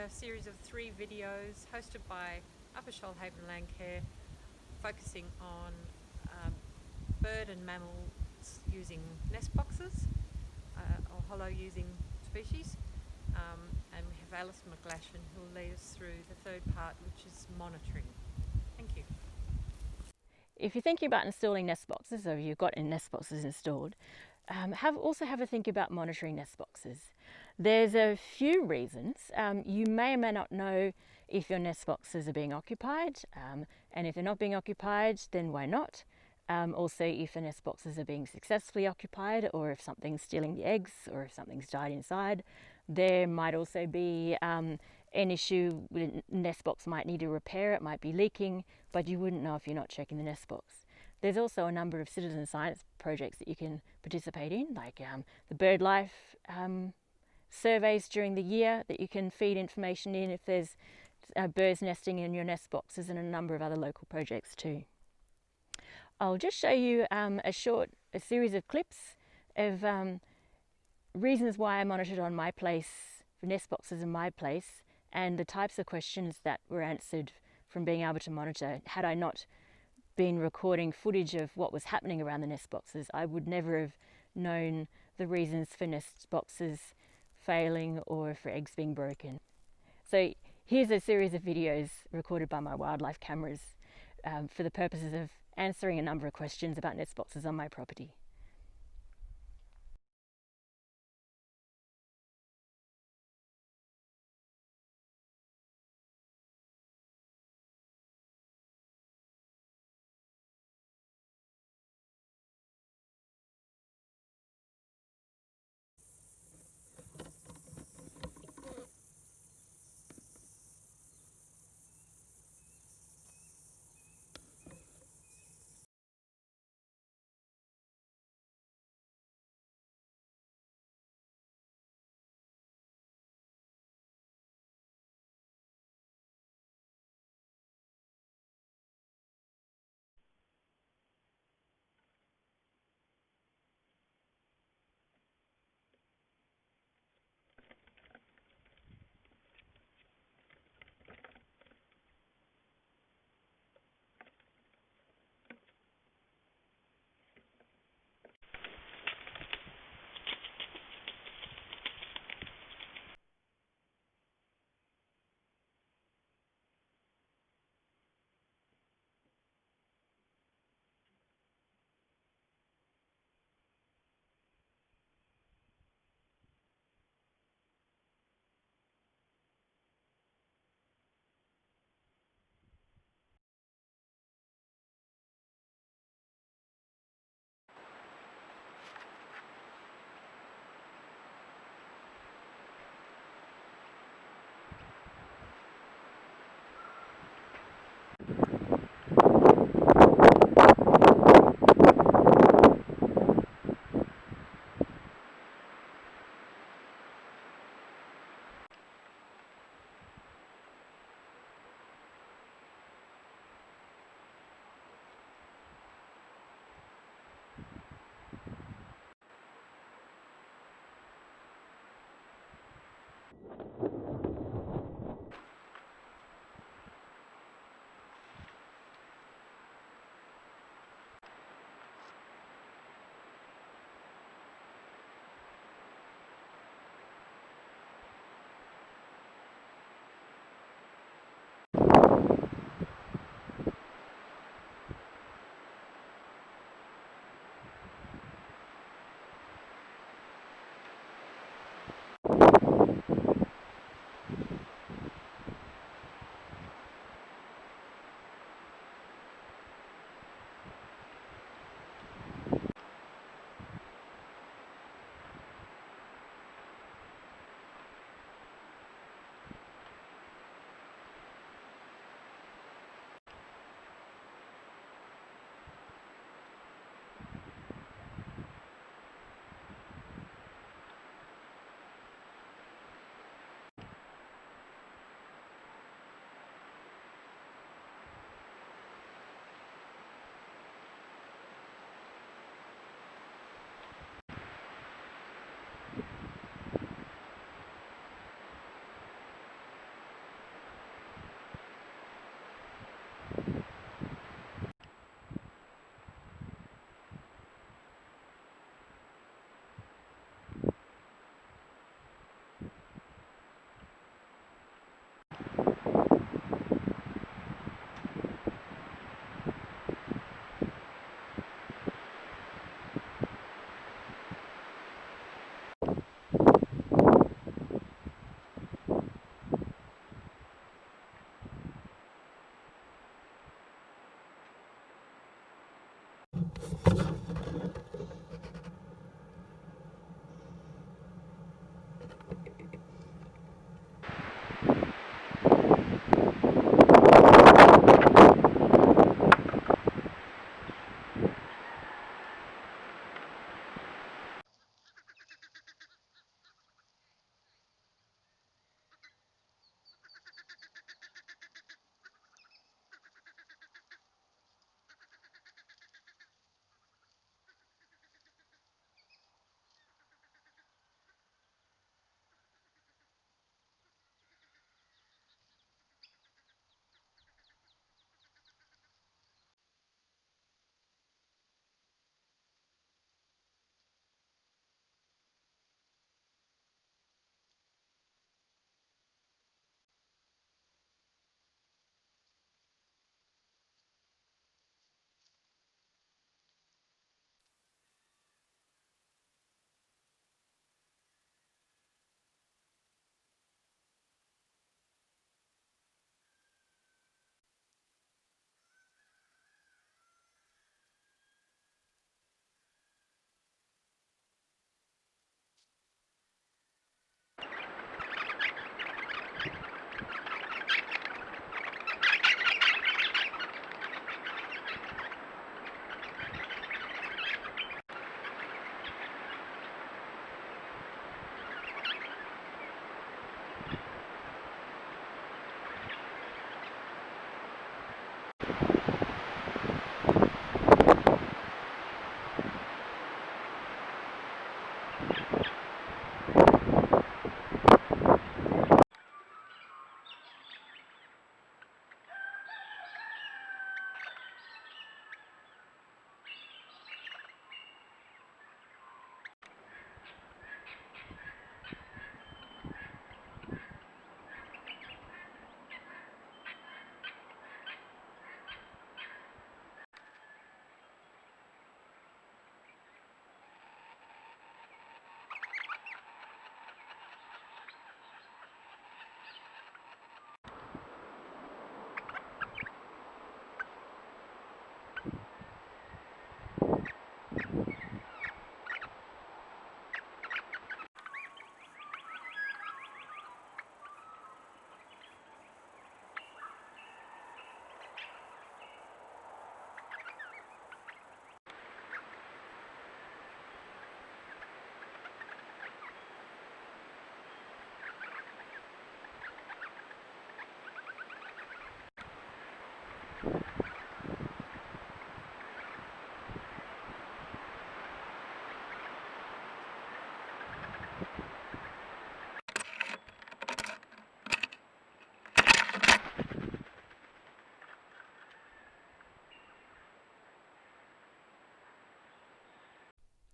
a series of 3 videos hosted by Upper Shoalhaven Landcare, focusing on bird and mammals using nest boxes or hollow using species. And we have Alison McGlashan who will lead us through the third part, which is monitoring. Thank you. If you're thinking about installing nest boxes, or you've got nest boxes installed, also have a think about monitoring nest boxes. There's a few reasons. You may or may not know if your nest boxes are being occupied, and if they're not being occupied, then why not? Also, if the nest boxes are being successfully occupied, or if something's stealing the eggs, or if something's died inside. There might also be an issue with a nest box might need a repair, it might be leaking, but you wouldn't know if you're not checking the nest box. There's also a number of citizen science projects that you can participate in, like the BirdLife surveys during the year that you can feed information in if there's birds nesting in your nest boxes, and a number of other local projects too. I'll just show you a series of clips of reasons why I monitored on my place, for nest boxes in my place, and the types of questions that were answered from being able to monitor. Had I not been recording footage of what was happening around the nest boxes, I would never have known the reasons for nest boxes failing or for eggs being broken. So here's a series of videos recorded by my wildlife cameras for the purposes of answering a number of questions about nest boxes on my property.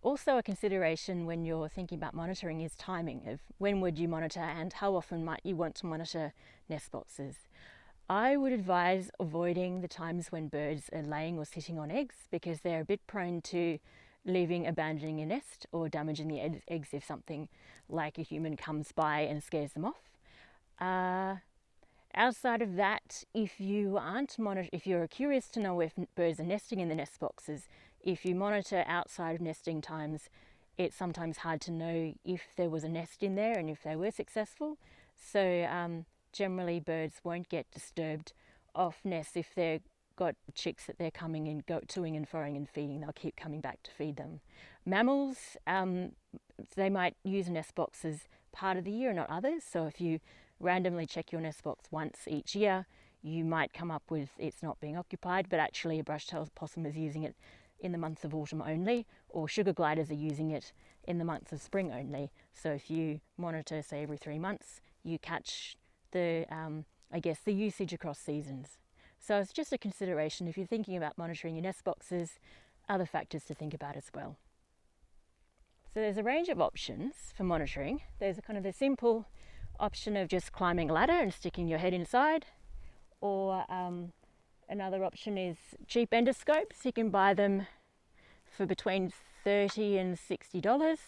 Also, a consideration when you're thinking about monitoring is timing of when would you monitor and how often might you want to monitor nest boxes. I would advise avoiding the times when birds are laying or sitting on eggs because they're a bit prone to abandoning a nest or damaging the eggs if something like a human comes by and scares them off. Outside of that, if you're curious to know if birds are nesting in the nest boxes, if you monitor outside of nesting times, it's sometimes hard to know if there was a nest in there and if they were successful. So generally birds won't get disturbed off nests. If they've got chicks that they're coming in, toing and froing and feeding, they'll keep coming back to feed them. Mammals, they might use nest boxes part of the year, not others. So if you randomly check your nest box once each year, you might come up with it's not being occupied, but actually a brush-tailed possum is using it in the months of autumn only, or sugar gliders are using it in the months of spring only. So if you monitor, say, every 3 months, you catch the usage across seasons. So it's just a consideration if you're thinking about monitoring your nest boxes, other factors to think about as well. So there's a range of options for monitoring. There's a kind of the simple option of just climbing a ladder and sticking your head inside, or another option is cheap endoscopes. You can buy them for between $30 and $60.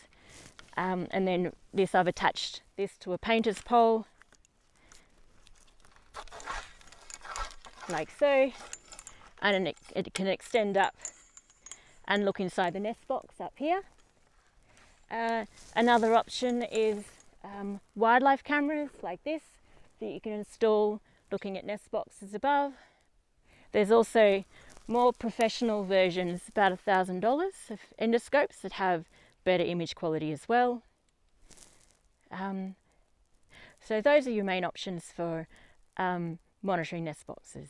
And then I've attached this to a painter's pole, like so, and it can extend up and look inside the nest box up here. Another option is wildlife cameras like this that you can install looking at nest boxes above. There's also more professional versions, about $1,000 of endoscopes that have better image quality as well. So those are your main options for monitoring nest boxes.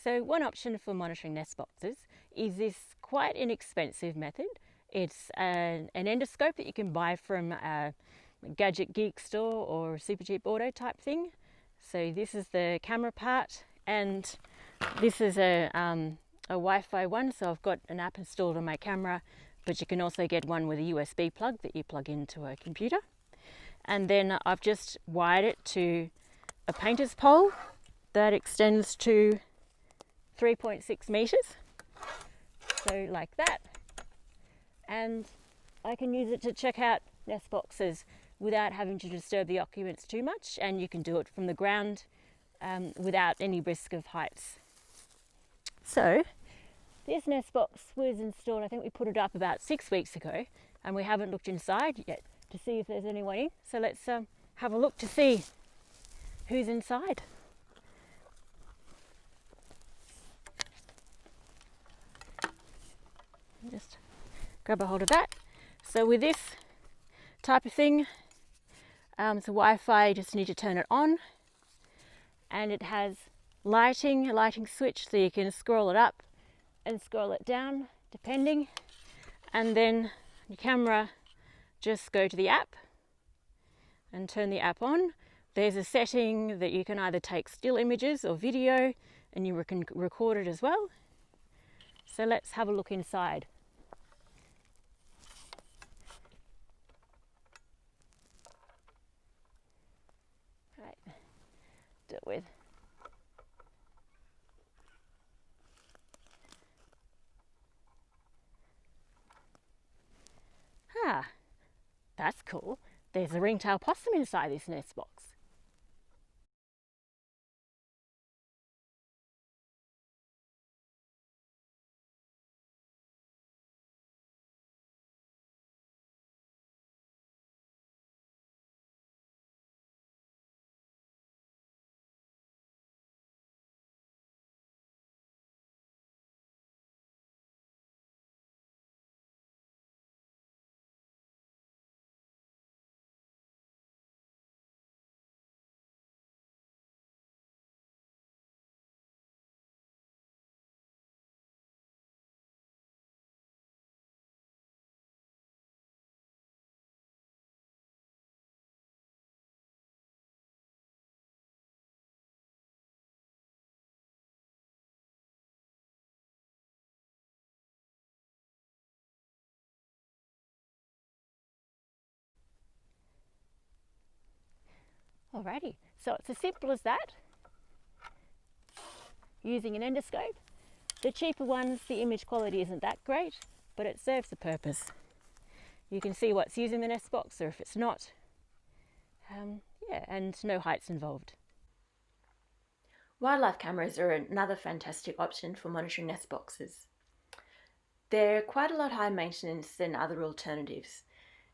So one option for monitoring nest boxes is this quite inexpensive method. It's an endoscope that you can buy from a Gadget Geek store or Supercheap Auto type thing. So this is the camera part, and this is a Wi-Fi one, so I've got an app installed on my camera, but you can also get one with a USB plug that you plug into a computer. And then I've just wired it to a painter's pole that extends to 3.6 meters, so like that. And I can use it to check out nest boxes without having to disturb the occupants too much, and you can do it from the ground without any risk of heights. So this nest box was installed, I think we put it up about 6 weeks ago, and we haven't looked inside yet to see if there's anyone in. So let's have a look to see who's inside. Just grab a hold of that. So with this type of thing, it's a Wi-Fi, you just need to turn it on, and it has a lighting switch, so you can scroll it up and scroll it down depending, and then your camera, just go to the app and turn the app on. There's a setting that you can either take still images or video, and you can record it as well. So let's have a look inside. Right, do it with. Ah, that's cool. There's a ringtail possum inside this nest box. Alrighty, so it's as simple as that, using an endoscope. The cheaper ones, the image quality isn't that great, but it serves the purpose. You can see what's using the nest box or if it's not. Yeah, and no heights involved. Wildlife cameras are another fantastic option for monitoring nest boxes. They're quite a lot higher maintenance than other alternatives,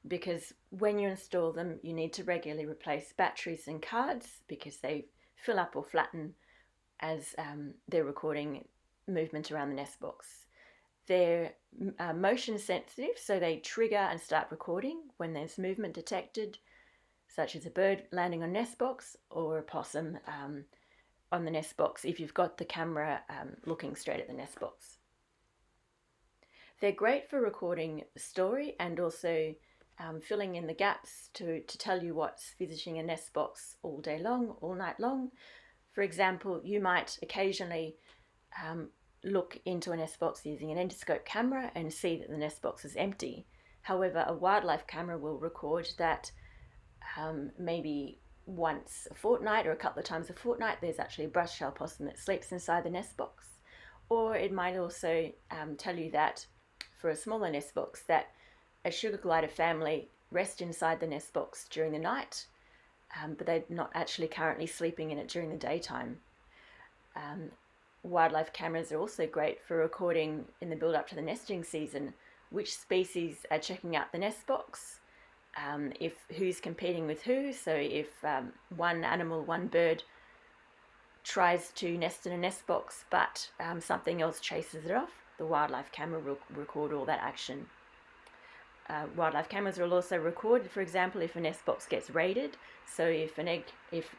because when you install them, you need to regularly replace batteries and cards because they fill up or flatten as they're recording movement around the nest box. They're motion sensitive, so they trigger and start recording when there's movement detected, such as a bird landing on nest box or a possum on the nest box if you've got the camera looking straight at the nest box. They're great for recording the story and also filling in the gaps to tell you what's visiting a nest box all day long, all night long. For example, you might occasionally look into a nest box using an endoscope camera and see that the nest box is empty. However, a wildlife camera will record that maybe once a fortnight or a couple of times a fortnight there's actually a brush-tailed possum that sleeps inside the nest box. Or it might also tell you that for a smaller nest box that a sugar glider family rest inside the nest box during the night, but they're not actually currently sleeping in it during the daytime. wildlife cameras are also great for recording in the build up to the nesting season which species are checking out the nest box, if who's competing with who. So if one animal, one bird tries to nest in a nest box but something else chases it off, the wildlife camera will record all that action. Wildlife cameras will also record, for example, if a nest box gets raided. So if an egg, if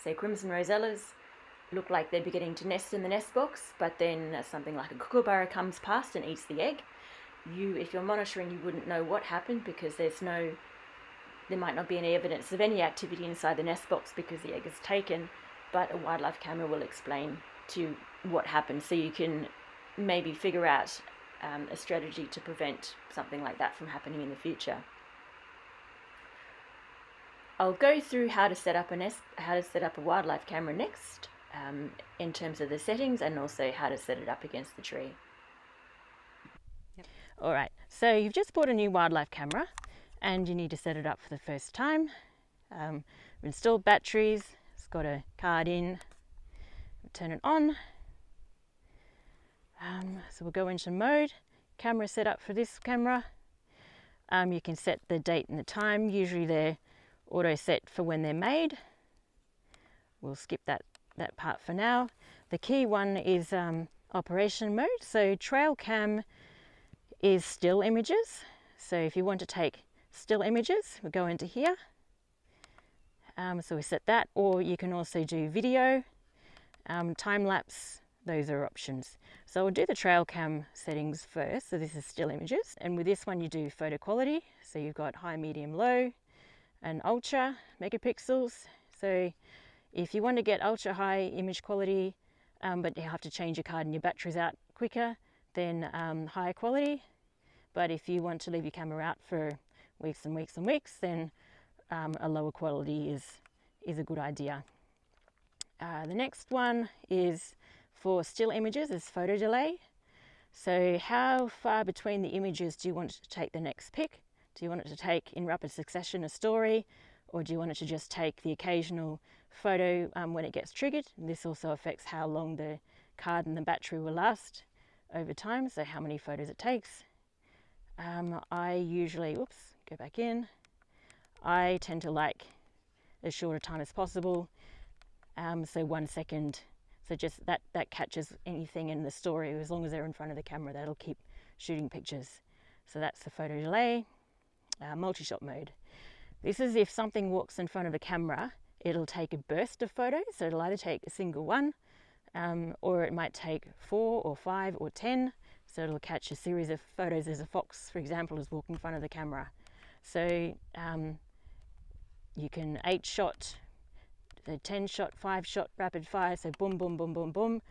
say crimson rosellas look like they're beginning to nest in the nest box, but then something like a kookaburra comes past and eats the egg, if you're monitoring, you wouldn't know what happened because there might not be any evidence of any activity inside the nest box because the egg is taken, but a wildlife camera will explain to you what happened, so you can maybe figure out a strategy to prevent something like that from happening in the future. I'll go through how to set up a wildlife camera next, in terms of the settings, and also how to set it up against the tree. Yep. All right, so you've just bought a new wildlife camera and you need to set it up for the first time. We've installed batteries, it's got a card in, turn it on. So we'll go into mode, camera set up for this camera. You can set the date and the time, usually they're auto set for when they're made. We'll skip that part for now. The key one is operation mode. So trail cam is still images. So if you want to take still images, we'll go into here. So we set that, or you can also do video, time lapse, those are options. So we'll do the trail cam settings first. So this is still images. And with this one you do photo quality. So you've got high, medium, low and ultra megapixels. So if you want to get ultra high image quality, but you have to change your card and your battery's out quicker, then higher quality. But if you want to leave your camera out for weeks and weeks and weeks, then a lower quality is a good idea. The next one is for still images is photo delay. So how far between the images do you want to take the next pic? Do you want it to take in rapid succession a story, or do you want it to just take the occasional photo when it gets triggered? And this also affects how long the card and the battery will last over time, so how many photos it takes. I usually, go back in. I tend to like as short a time as possible, so 1 second. So just that catches anything in the story. As long as they're in front of the camera, that'll keep shooting pictures. So that's the photo delay. Multi-shot mode. This is if something walks in front of the camera, it'll take a burst of photos. So it'll either take a single one, or it might take 4 or 5 or 10. So it'll catch a series of photos as a fox, for example, is walking in front of the camera. So you can 8-shot, 10-shot, 5-shot, rapid fire, so boom, boom, boom, boom, boom,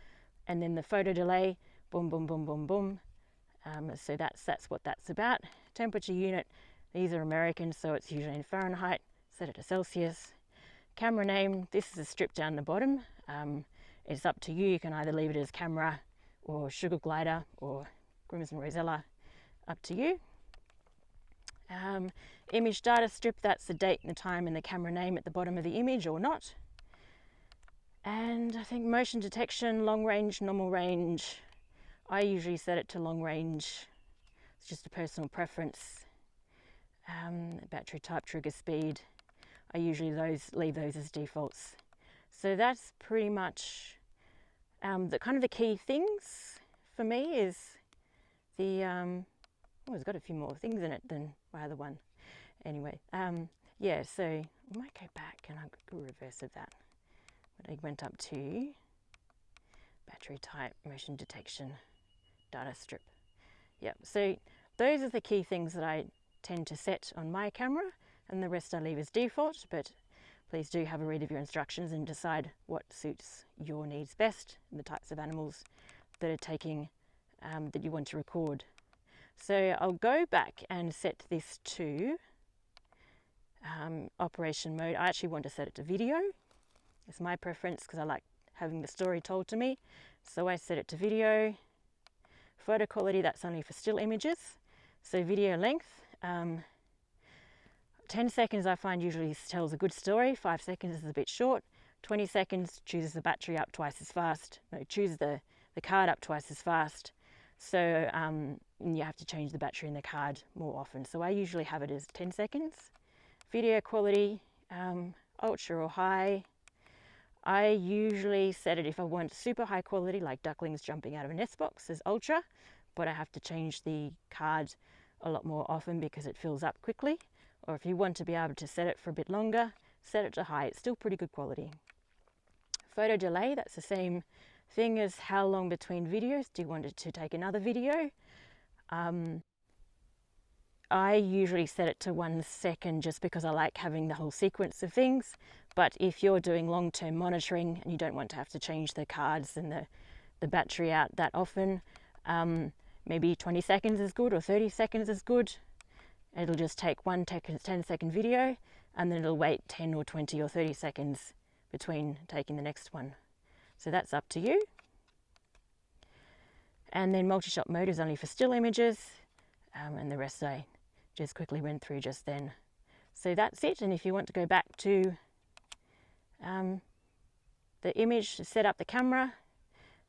and then the photo delay, boom, boom, boom, boom, boom. So that's what that's about. Temperature unit, these are American, so it's usually in Fahrenheit. Set it to Celsius. Camera name, this is a strip down the bottom. It's up to you. You can either leave it as camera or sugar glider or crimson rosella, up to you. Image data strip, that's the date and the time and the camera name at the bottom of the image or not. And I think motion detection, long range, normal range. I usually set it to long range. It's just a personal preference. Battery type, trigger speed. I usually leave those as defaults. So that's pretty much the key things for me is the it's got a few more things in it than my other one. Anyway, yeah, so I might go back and I'll go reverse of that. But I went up to battery type, motion detection, data strip. Yep, so those are the key things that I tend to set on my camera, and the rest I leave as default, but please do have a read of your instructions and decide what suits your needs best and the types of animals that are taking, that you want to record. So I'll go back and set this to operation mode. I actually want to set it to video. It's my preference because I like having the story told to me. So I set it to video. Photo quality, that's only for still images. So video length, 10 seconds I find usually tells a good story. 5 seconds is a bit short. 20 seconds chooses the battery up twice as fast. No, chooses the card up twice as fast. So you have to change the battery in the card more often. So I usually have it as 10 seconds. Video quality, ultra or high. I usually set it, if I want super high quality, like ducklings jumping out of a nest box, as ultra, but I have to change the card a lot more often because it fills up quickly. Or if you want to be able to set it for a bit longer, set it to high. It's still pretty good quality. Photo delay, that's the same thing as how long between videos. Do you want it to take another video? I usually set it to 1 second just because I like having the whole sequence of things. But if you're doing long-term monitoring and you don't want to have to change the cards and the battery out that often, maybe 20 seconds is good or 30 seconds is good. It'll just take 1 10-second video and then it'll wait 10 or 20 or 30 seconds between taking the next one. So that's up to you. And then multi-shot mode is only for still images, and the rest I just quickly went through just then. So that's it. And if you want to go back to the image to set up the camera,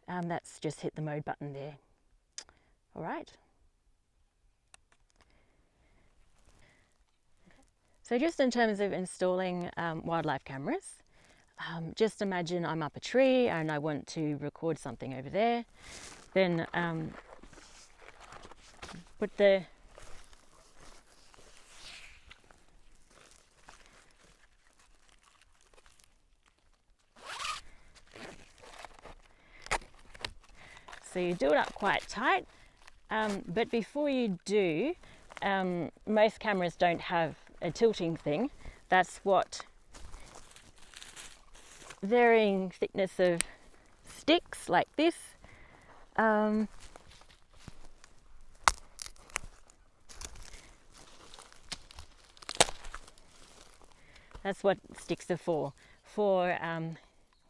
that's just hit the mode button there. All right. So just in terms of installing wildlife cameras, just imagine I'm up a tree and I want to record something over there. Then put the so you do it up quite tight, but before you do, most cameras don't have a tilting thing. That's what varying thickness of sticks like this that's what sticks are for. Well,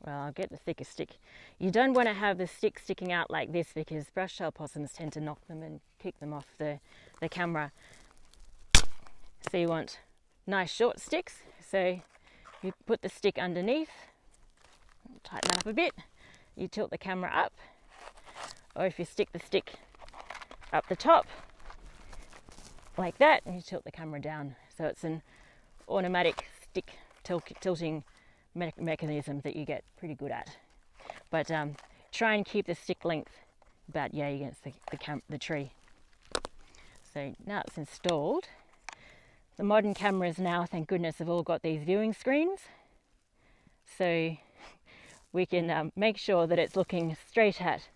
I'll get the thickest stick. You don't want to have the stick sticking out like this because brush-tailed possums tend to knock them and kick them off the camera. So you want nice short sticks. So you put the stick underneath, tighten that up a bit, you tilt the camera up, or if you stick the stick up the top like that, and you tilt the camera down. So it's an automatic stick tilting mechanism that you get pretty good at. But try and keep the stick length about yay against the tree. So now it's installed. The modern cameras now, thank goodness, have all got these viewing screens. So we can make sure that it's looking straight at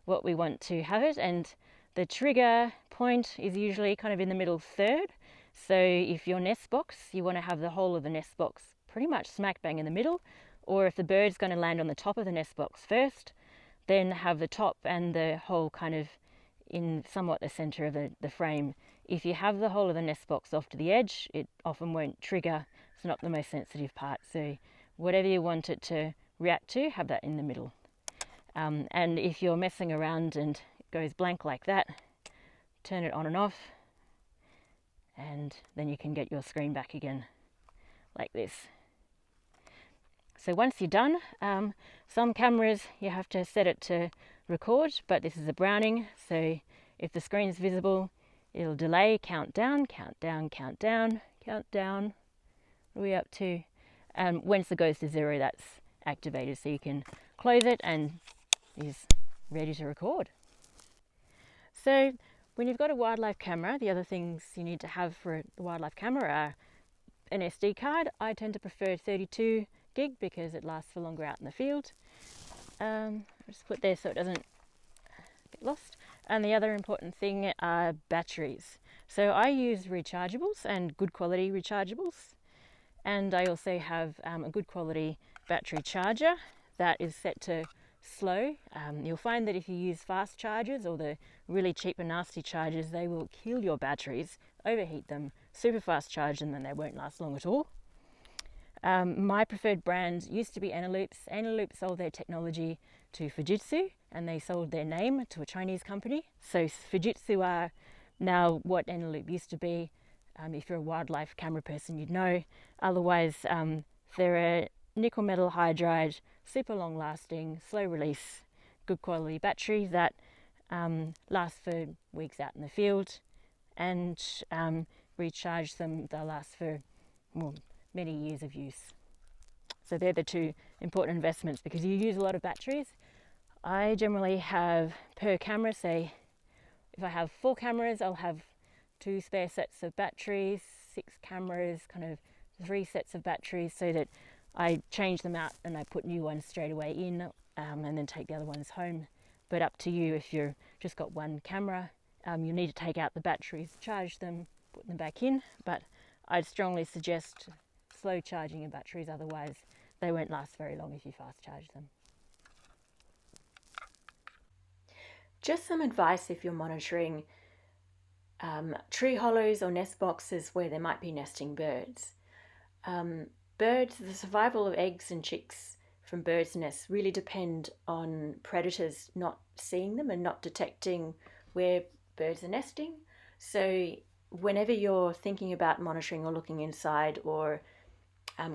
what we want to have it. And the trigger point is usually kind of in the middle third. So if your nest box, you want to have the whole of the nest box pretty much smack bang in the middle. Or if the bird's going to land on the top of the nest box first, then have the top and the whole kind of in somewhat the center of the frame. If you have the whole of the nest box off to the edge, it often won't trigger. It's not the most sensitive part. So whatever you want it to react to, have that in the middle. And if you're messing around and it goes blank like that, turn it on and off, and then you can get your screen back again like this. So once you're done, some cameras you have to set it to record, but this is a Browning, so if the screen is visible, it'll delay, count down, count down, count down, count down. What are we up to? Once it goes to 0, that's activated, so you can close it and is ready to record. So when you've got a wildlife camera, the other things you need to have for the wildlife camera are an SD card. I tend to prefer 32 gig because it lasts for longer out in the field. I'll just put there so it doesn't get lost. And the other important thing are batteries. So I use rechargeables and good quality rechargeables. And I also have a good quality battery charger that is set to slow. You'll find that if you use fast chargers or the really cheap and nasty chargers, they will kill your batteries, overheat them, super fast charge them, and they won't last long at all. My preferred brand used to be Eneloop. Eneloop sold their technology to Fujitsu and they sold their name to a Chinese company. So Fujitsu are now what Eneloop used to be. If you're a wildlife camera person, you'd know. Otherwise, they're nickel metal hydride, super long lasting, slow release, good quality battery that lasts for weeks out in the field, and recharge them, they'll last for many years of use. So they're the two important investments, because you use a lot of batteries. I generally have per camera, say if I have 4 cameras, I'll have 2 spare sets of batteries, 6 cameras, kind of 3 sets of batteries, so that I change them out and I put new ones straight away in, and then take the other ones home. But up to you, if you've just got 1 camera, you need to take out the batteries, charge them, put them back in. But I'd strongly suggest slow charging your batteries, otherwise they won't last very long if you fast charge them. Just some advice if you're monitoring tree hollows or nest boxes where there might be nesting birds. Birds, the survival of eggs and chicks from birds' nests really depend on predators not seeing them and not detecting where birds are nesting. So whenever you're thinking about monitoring or looking inside, or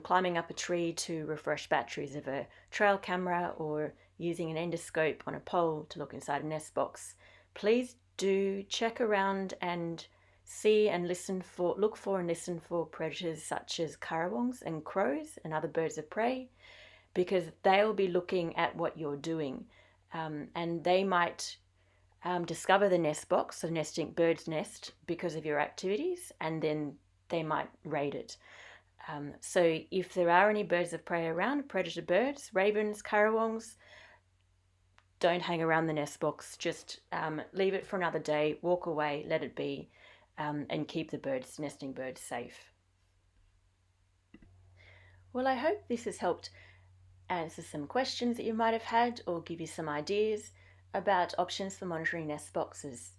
climbing up a tree to refresh batteries of a trail camera, or using an endoscope on a pole to look inside a nest box, please do check around and see and look for and listen for predators such as currawongs and crows and other birds of prey, because they'll be looking at what you're doing, and they might discover the nest box, the bird's nest, because of your activities, and then they might raid it. So if there are any birds of prey around, predator birds, ravens, currawongs, don't hang around the nest box. Just leave it for another day, walk away, let it be, and keep the nesting birds safe. Well, I hope this has helped answer some questions that you might have had, or give you some ideas about options for monitoring nest boxes.